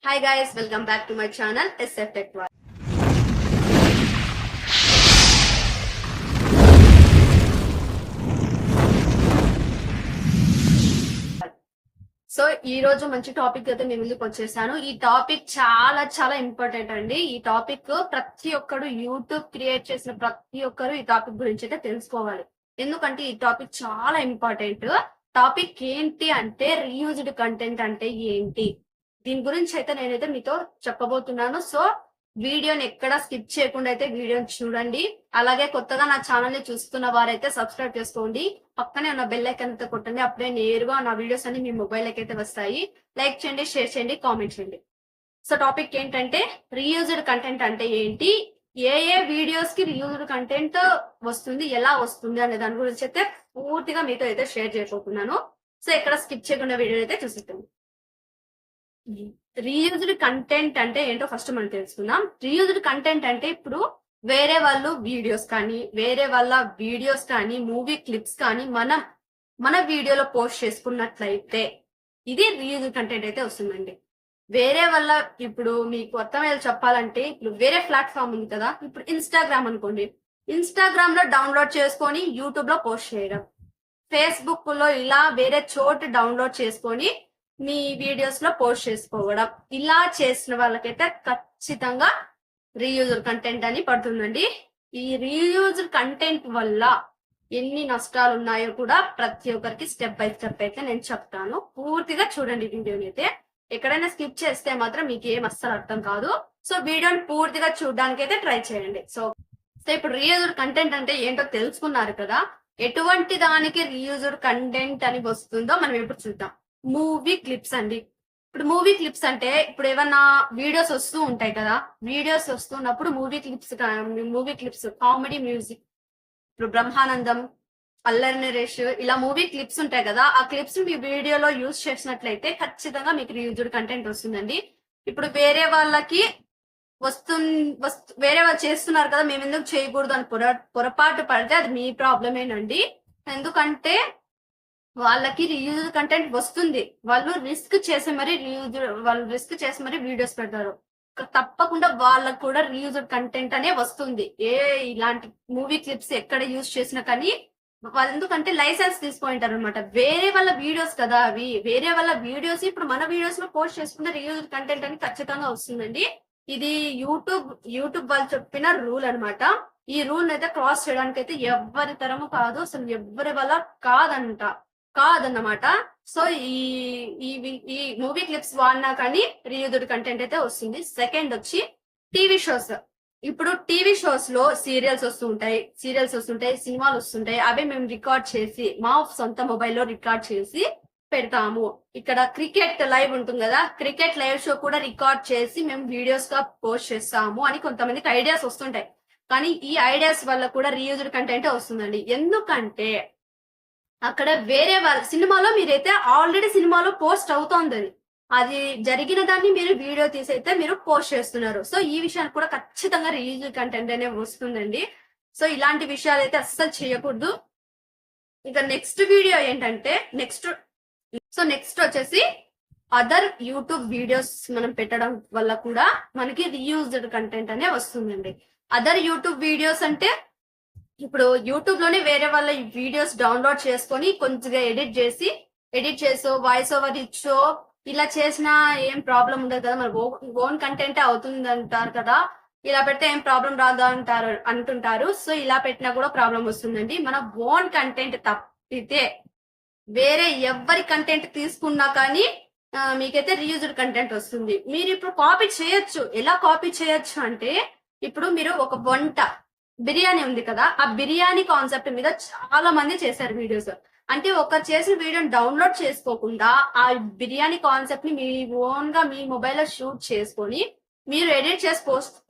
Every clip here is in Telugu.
Hi guys, welcome back to my channel SF Tech World. So ఈ రోజు మంచి టాపిక్ అయితే నేను ముందుకు వచ్చేసాను. ఈ టాపిక్ చాలా చాలా ఇంపార్టెంట్ అండి. ఈ టాపిక్ ప్రతి ఒక్కరు యూట్యూబ్ క్రియేట్ చేసిన ప్రతి ఒక్కరు ఈ టాపిక్ గురించి అయితే తెలుసుకోవాలి. ఎందుకంటే ఈ టాపిక్ చాలా ఇంపార్టెంట్. టాపిక్ ఏంటి అంటే రీయూజ్డ్ కంటెంట్ అంటే ఏంటి, దీని గురించి అయితే నేనైతే మీతో చెప్పబోతున్నాను. సో వీడియోని ఎక్కడ స్కిప్ చేయకుండా అయితే వీడియోని చూడండి. అలాగే కొత్తగా నా ఛానల్ ని చూస్తున్న వారైతే సబ్స్క్రైబ్ చేసుకోండి. పక్కనే ఉన్న బెల్ ఐకాన్ అయితే కొట్టండి. అప్పుడే నేరుగా నా వీడియోస్ అన్ని మీ మొబైల్ అయితే వస్తాయి. లైక్ చేయండి, షేర్ చేయండి, కామెంట్ చేయండి. సో టాపిక్ ఏంటంటే రీయూజ్డ్ కంటెంట్ అంటే ఏంటి, ఏ వీడియోస్ కి రీయూజ్డ్ కంటెంట్ వస్తుంది, ఎలా వస్తుంది అనే దాని గురించి అయితే పూర్తిగా మీతో అయితే షేర్ చేయబోతున్నాను. సో ఎక్కడ స్కిప్ చేయకుండా వీడియో అయితే చూసేస్తాను. రీయూజ్డ్ కంటెంట్ అంటే ఏంటో ఫస్ట్ మనం తెలుసుకుందాం. రీయూజ్డ్ కంటెంట్ అంటే ఇప్పుడు వేరే వాళ్ళు వీడియోస్ కానీ మూవీ క్లిప్స్ కానీ మన వీడియోలో పోస్ట్ చేసుకున్నట్లయితే ఇది రీయూజ్డ్ కంటెంట్ అయితే వస్తుందండి. వేరే వల్ల ఇప్పుడు మీకు అర్థమయ్యేది చెప్పాలంటే ఇప్పుడు వేరే ప్లాట్ఫామ్ ఉంది కదా, ఇప్పుడు ఇన్స్టాగ్రామ్ అనుకోండి. ఇన్స్టాగ్రామ్ లో డౌన్లోడ్ చేసుకొని యూట్యూబ్ లో పోస్ట్ చేయడం, ఫేస్బుక్ లో ఇలా వేరే చోటు డౌన్లోడ్ చేసుకొని మీ వీడియోస్ లో పోస్ట్ చేసుకోవడం, ఇలా చేసిన వాళ్ళకైతే ఖచ్చితంగా రీయూజర్ కంటెంట్ అని పడుతుందండి. ఈ రీయూజర్ కంటెంట్ వల్ల ఎన్ని నష్టాలు ఉన్నాయో కూడా ప్రతి ఒక్కరికి స్టెప్ బై స్టెప్ అయితే నేను చెప్తాను. పూర్తిగా చూడండి వీడియోని అయితే. ఎక్కడైనా స్కిప్ చేస్తే మాత్రం మీకు ఏం అస్సలు అర్థం కాదు. సో వీడియోని పూర్తిగా చూడడానికి అయితే ట్రై చేయండి. సో ఇప్పుడు రీయూజర్ కంటెంట్ అంటే ఏంటో తెలుసుకున్నారు కదా, ఎటువంటి దానికి రీయూజర్ కంటెంట్ అని వస్తుందో మనం ఇప్పుడు చూద్దాం. మూవీ క్లిప్స్ అండి. ఇప్పుడు మూవీ క్లిప్స్ అంటే ఇప్పుడు ఏమన్నా వీడియోస్ వస్తూ ఉంటాయి కదా, వీడియోస్ వస్తున్నప్పుడు మూవీ క్లిప్స్ కామెడీ మ్యూజిక్, ఇప్పుడు బ్రహ్మానందం, అల్లరి నరేష్ ఇలా మూవీ క్లిప్స్ ఉంటాయి కదా, ఆ క్లిప్స్ మీ వీడియోలో యూజ్ చేసినట్లయితే ఖచ్చితంగా మీకు రీయూజ్డ్ కంటెంట్ వస్తుందండి. ఇప్పుడు వేరే వాళ్ళకి వేరే వాళ్ళు చేస్తున్నారు కదా, మేము ఎందుకు చేయకూడదు అని పొరపాటు పడితే అది మీ ప్రాబ్లమేనండి. ఎందుకంటే వాళ్ళకి రీయూజ్డ్ కంటెంట్ వస్తుంది, వాళ్ళు రిస్క్ చేసి మరి వీడియోస్ పెడతారు. తప్పకుండా వాళ్ళకు కూడా రీయూజ్డ్ కంటెంట్ అనే వస్తుంది. ఇలాంటి మూవీ క్లిప్స్ ఎక్కడ యూజ్ చేసినా కానీ వాళ్ళు ఎందుకంటే లైసెన్స్ తీసుకుంటారు అనమాట. వేరే వాళ్ళ వీడియోస్ కదా అవి, వేరే వాళ్ళ వీడియోస్ ఇప్పుడు మన వీడియోస్ లో పోస్ట్ చేసుకున్న రీయూజ్డ్ కంటెంట్ అని ఖచ్చితంగా వస్తుందండి. ఇది యూట్యూబ్ వాళ్ళు చెప్పిన రూల్ అనమాట. ఈ రూల్ అయితే క్రాస్ చేయడానికి అయితే ఎవరి తరము కాదు, అసలు ఎవరి వల్ల కాదన్నమాట. సో ఈ మూవీ క్లిప్స్ వాడినా కానీ రీయూజ్డ్ కంటెంట్ అయితే వస్తుంది. సెకండ్ వచ్చి టీవీ షోస్. ఇప్పుడు టీవీ షోస్ లో సీరియల్స్ వస్తుంటాయి, సినిమాలు వస్తుంటాయి. అవి మేము రికార్డ్ చేసి మా సొంత మొబైల్లో రికార్డ్ చేసి పెడతాము. ఇక్కడ క్రికెట్ లైవ్ ఉంటుంది కదా, క్రికెట్ లైవ్ షో కూడా రికార్డ్ చేసి మేము వీడియోస్ గా పోస్ట్ చేస్తాము అని కొంతమందికి ఐడియాస్ వస్తుంటాయి. కానీ ఈ ఐడియాస్ వల్ల కూడా రీయూజ్డ్ కంటెంట్ వస్తుందండి. ఎందుకంటే అక్కడ వేరే వాళ్ళ సినిమాలో మీరైతే ఆల్రెడీ సినిమాలో పోస్ట్ అవుతోంది, అది జరిగిన దాన్ని మీరు వీడియో తీసైతే మీరు పోస్ట్ చేస్తున్నారు. సో ఈ విషయానికి కూడా ఖచ్చితంగా రీయూజ్డ్ కంటెంట్ అనేది వస్తుందండి. సో ఇలాంటి విషయాలు అయితే అస్సలు చేయకూడదు. ఇక నెక్స్ట్ వీడియో ఏంటంటే నెక్స్ట్ వచ్చేసి అదర్ యూట్యూబ్ వీడియోస్ మనం పెట్టడం వల్ల కూడా మనకి రీయూజ్డ్ కంటెంట్ అనే వస్తుందండి. అదర్ యూట్యూబ్ వీడియోస్ అంటే ఇప్పుడు యూట్యూబ్ లోనే వేరే వాళ్ళ వీడియోస్ డౌన్లోడ్ చేసుకొని కొంచెంగా ఎడిట్ చేసో వాయిస్ ఓవర్ ఇచ్చో ఇలా చేసినా ఏం ప్రాబ్లం ఉండదు కదా, మన ఓన్ కంటెంట్ అవుతుంది అంటారు కదా, ఇలా పెడితే ఏం ప్రాబ్లం రాదు అంటుంటారు. సో ఇలా పెట్టినా కూడా ప్రాబ్లం వస్తుందండి. మన ఓన్ కంటెంట్ తప్పితే వేరే ఎవరి కంటెంట్ తీసుకున్నా కానీ మీకైతే రీయూజ్డ్ కంటెంట్ వస్తుంది. మీరు ఇప్పుడు కాపీ చేయొచ్చు. ఎలా కాపీ చేయొచ్చు అంటే ఇప్పుడు మీరు ఒక బిర్యానీ ఉంది కదా, ఆ బిర్యానీ కాన్సెప్ట్ మీద చాలా మంది చేశారు వీడియోస్. అంటే ఒకరు చేసిన వీడియోని డౌన్లోడ్ చేసుకోకుండా ఆ బిర్యానీ కాన్సెప్ట్ ని మీ ఓన్ గా మీ మొబైల్ లో షూట్ చేసుకొని మీరు ఎడిట్ చేసి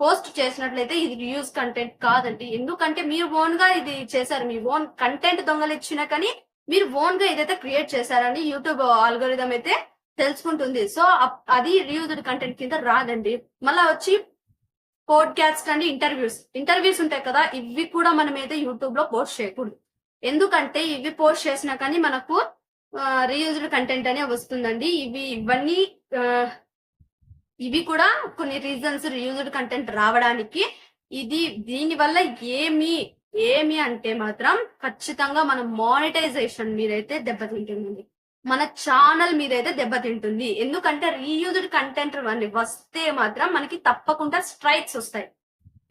పోస్ట్ చేసినట్లయితే ఇది రీయూజ్ కంటెంట్ కాదండి. ఎందుకంటే మీరు ఓన్ గా ఇది చేశారు, మీ ఓన్ కంటెంట్ దొంగలిచ్చినా కానీ మీరు ఓన్ గా ఇదైతే క్రియేట్ చేశారని యూట్యూబ్ ఆల్గోరిథం అయితే తెలుసుకుంటుంది. సో అది రీయూజ్డ్ కంటెంట్ కింద రాదండి. మళ్ళా వచ్చి పోడ్కాస్ట్ అండి, ఇంటర్వ్యూస్ ఉంటాయి కదా, ఇవి కూడా మనం అయితే యూట్యూబ్ లో పోస్ట్ చేయకూడదు. ఎందుకంటే ఇవి పోస్ట్ చేసినా కానీ మనకు రీయూజ్డ్ కంటెంట్ అనే వస్తుందండి. ఇవన్నీ ఇవి కూడా కొన్ని రీజన్స్ రీయూజ్డ్ కంటెంట్ రావడానికి. దీని వల్ల ఏమి అంటే మాత్రం ఖచ్చితంగా మన మానిటైజేషన్ మీదైతే దెబ్బతింటుందండి. మన ఛానల్ మీదైతే దెబ్బతింటుంది. ఎందుకంటే రీయూజ్డ్ కంటెంట్ వస్తే మాత్రం మనకి తప్పకుండా స్ట్రైక్స్ వస్తాయి.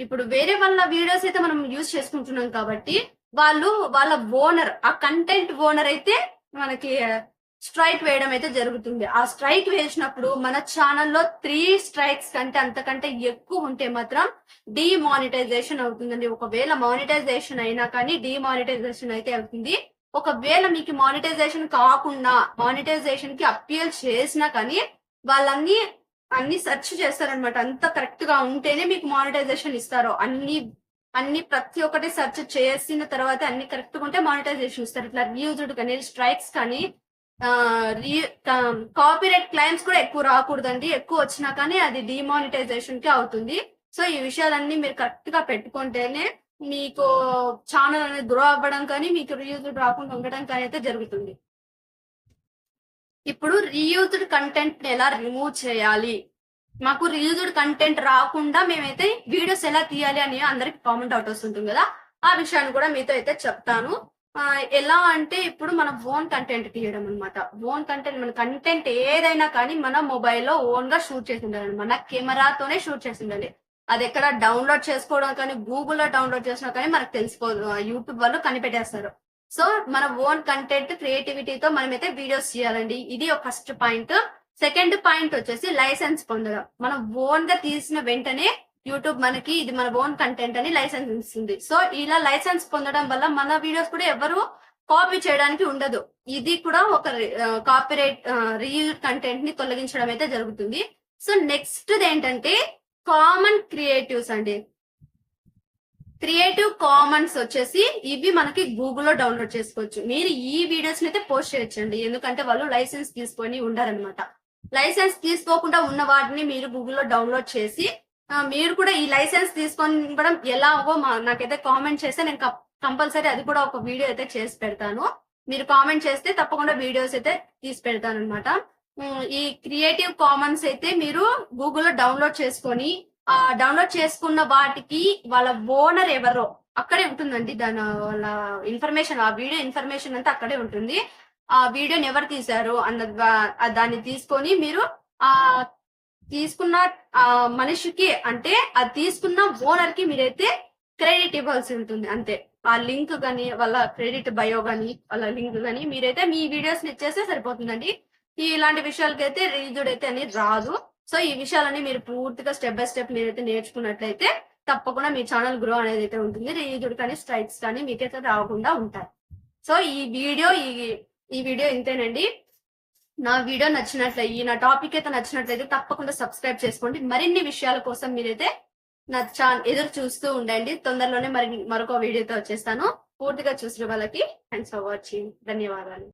ఇప్పుడు వేరే వాళ్ళ వీడియోస్ అయితే మనం యూజ్ చేసుకుంటున్నాం కాబట్టి వాళ్ళ ఓనర్, ఆ కంటెంట్ ఓనర్ అయితే మనకి స్ట్రైక్ వేయడం అయితే జరుగుతుంది. ఆ స్ట్రైక్ వేసినప్పుడు మన ఛానల్లో 3 స్ట్రైక్స్ కంటే అంతకంటే ఎక్కువ ఉంటే మాత్రం డిమానిటైజేషన్ అవుతుందండి. ఒకవేళ మానిటైజేషన్ అయినా కానీ డిమానిటైజేషన్ అయితే అవుతుంది. ఒకవేళ మీకు మానిటైజేషన్ కాకుండా మానిటైజేషన్ కి అప్పీల్ చేసినా కానీ అన్ని సెర్చ్ చేస్తారనమాట. అంత కరెక్ట్ గా ఉంటేనే మీకు మానిటైజేషన్ ఇస్తారు. అన్ని ప్రతి ఒక్కటి సెర్చ్ చేసిన తర్వాత అన్ని కరెక్ట్ గా ఉంటే మానిటైజేషన్ ఇస్తారు. ఇట్లా రీయూజ్డ్ కానీ స్ట్రైక్స్ కానీ కాపీరైట్ క్లైమ్స్ కూడా ఎక్కువ రాకూడదండి. ఎక్కువ వచ్చినా కానీ అది డిమానిటైజేషన్ కి అవుతుంది. సో ఈ విషయాలన్నీ మీరు కరెక్ట్ గా పెట్టుకుంటేనే మీకు ఛానల్ అనేది గ్రో అవ్వడం కానీ మీకు రీయూజ్డ్ రాకుండా ఉండడం కానీ అయితే జరుగుతుంది. ఇప్పుడు రీయూజ్డ్ కంటెంట్ ని ఎలా రిమూవ్ చేయాలి, మాకు రీయూజ్డ్ కంటెంట్ రాకుండా మేమైతే వీడియోస్ ఎలా తీయాలి అని అందరికి కామెంట్ అవుట్ వస్తుంటుంది కదా, ఆ విషయాన్ని కూడా మీతో అయితే చెప్తాను. ఎలా అంటే ఇప్పుడు మన ఓన్ కంటెంట్ తీయడం అనమాట. ఓన్ కంటెంట్, మన కంటెంట్ ఏదైనా కానీ మన మొబైల్లో ఓన్ గా షూట్ చేసి ఉండాలి, మన కెమెరాతోనే షూట్ చేసి ఉండాలి. అది ఎక్కడ డౌన్లోడ్ చేసుకోవడం కానీ గూగుల్లో డౌన్లోడ్ చేసినా కానీ మనకు తెలిసిపోదు, యూట్యూబ్ వాళ్ళు కనిపెట్టేస్తారు. సో మన ఓన్ కంటెంట్ క్రియేటివిటీతో మనమైతే వీడియోస్ చేయాలండి. ఇది ఒక ఫస్ట్ పాయింట్. సెకండ్ పాయింట్ వచ్చేసి లైసెన్స్ పొందడం. మనం ఓన్ గా తీసిన వెంటనే యూట్యూబ్ మనకి ఇది మన ఓన్ కంటెంట్ అని లైసెన్స్ ఇస్తుంది. సో ఇలా లైసెన్స్ పొందడం వల్ల మన వీడియోస్ కూడా ఎవరు కాపీ చేయడానికి ఉండదు. ఇది కూడా ఒక కాపీరైట్ రీల్ కంటెంట్ ని తొలగించడం అయితే జరుగుతుంది. సో నెక్స్ట్ ఏంటంటే కామన్ క్రియేటివ్స్ అండి. క్రియేటివ్ కామన్స్ వచ్చేసి ఇవి మనకి గూగుల్లో డౌన్లోడ్ చేసుకోవచ్చు. మీరు ఈ వీడియోస్ అయితే పోస్ట్ చేయొచ్చండి, ఎందుకంటే వాళ్ళు లైసెన్స్ తీసుకొని ఉండారనమాట. లైసెన్స్ తీసుకోకుండా ఉన్న వాటిని మీరు గూగుల్లో డౌన్లోడ్ చేసి మీరు కూడా ఈ లైసెన్స్ తీసుకొని ఇవ్వడం ఎలాగో నాకైతే కామెంట్ చేస్తే నేను కంపల్సరీ అది కూడా ఒక వీడియో అయితే చేసి పెడతాను. మీరు కామెంట్ చేస్తే తప్పకుండా వీడియోస్ అయితే తీసి పెడతాను అనమాట. ఈ క్రియేటివ్ కామన్స్ అయితే మీరు గూగుల్లో డౌన్లోడ్ చేసుకొని డౌన్లోడ్ చేసుకున్న వాటికి వాళ్ళ ఓనర్ ఎవరో అక్కడే ఉంటుందండి. వాళ్ళ ఇన్ఫర్మేషన్, ఆ వీడియో ఇన్ఫర్మేషన్ అంతా అక్కడే ఉంటుంది. ఆ వీడియోని ఎవరు తీశారు దాన్ని తీసుకొని మీరు తీసుకున్న మనిషికి, అంటే అది తీసుకున్న ఓనర్ కి మీరైతే క్రెడిట్ ఇవ్వాల్సి ఉంటుంది అంతే. ఆ లింక్ గానీ వాళ్ళ క్రెడిట్ బయో గానీ వాళ్ళ లింక్ గానీ మీరైతే మీ వీడియోస్ ఇచ్చేస్తే సరిపోతుందండి. ఇలాంటి విషయాలకైతే రీజుడ్ అయితే అనేది రాదు. సో ఈ విషయాలన్నీ మీరు పూర్తిగా స్టెప్ బై స్టెప్ మీరైతే నేర్చుకున్నట్లయితే తప్పకుండా మీ ఛానల్ గ్రో అనేది అయితే ఉంటుంది. రీజుడ్ కానీ స్ట్రైక్స్ కానీ మీకైతే రాకుండా ఉంటాయి. సో ఈ వీడియో ఇంతేనండి. నా వీడియో నా టాపిక్ అయితే నచ్చినట్లయితే తప్పకుండా సబ్స్క్రైబ్ చేసుకోండి. మరిన్ని విషయాల కోసం మీరైతే నా ఎదురు చూస్తూ ఉండండి. తొందరలోనే మరొక వీడియోతో వచ్చేస్తాను. పూర్తిగా చూసిన వాళ్ళకి థ్యాంక్స్ ఫర్ వాచింగ్. ధన్యవాదాలు.